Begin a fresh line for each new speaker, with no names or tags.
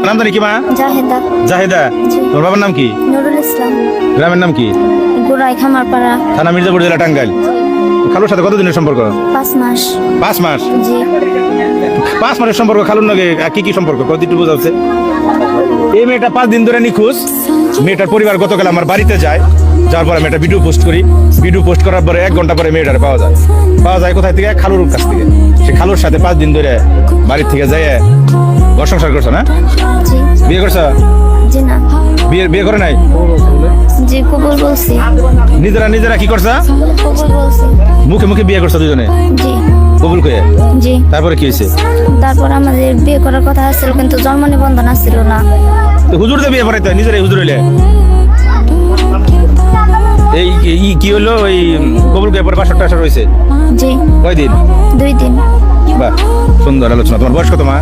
নাম জানি কি মা?
জাহেদা।
জাহেদা। তোর বাবার নাম কি?
নুরুল ইসলাম।
গ্রামের নাম কি?
গোড়াই খামারপাড়া।
থানা মির্জাপুর, জেলা টাঙ্গাইল। খালুর সাথে কতদিনের সম্পর্ক?
5 মাস।
5 মাস?
জি।
5 মাসের সম্পর্ক। খালুর নাকি কি কি সম্পর্ক কতটুকু বোঝাচ্ছে? এই মেয়েটা 5 দিন ধরে নিখোঁজ। মেয়েটার পরিবার গতকাল আমার বাড়িতে যায়, যার পরে মেয়েটা ভিডিও পোস্ট করি। ভিডিও পোস্ট করার পরে 1 ঘন্টা পরে মেয়েটার পাওয়া যায় কোথায় থেকে? খালুর কাছ থেকে। সে খালুর সাথে 5 দিন ধরে বাড়ির থেকে যায় ঘর সংসার করছো না?
জি।
বিয়ে করছো?
জি না।
বিয়ে করে নাই?
জি কবুল বলছি।
নিজেরা কি করছা?
কবুল বলছি।
মুখে মুখে বিয়ে করছো দুজনে?
জি।
কবুল কয়ে?
জি।
তারপরে কি হয়েছে?
তারপর আমাদের বিয়ে করার কথা আছিল, কিন্তু জন্ম নিবন্ধন আসছিল না।
তো হুজুর দিয়ে বিয়ে পড়াইতে হয়, নিজেরাই হুজুর হইলে। এই কি হলো? ওই কবুল কয়ে পরে বাসর টাসর হয়েছে?
জি।
কয়দিন?
2 দিন।
বাহ, সুন্দর আলোচনা। তোমার বয়স কত মা?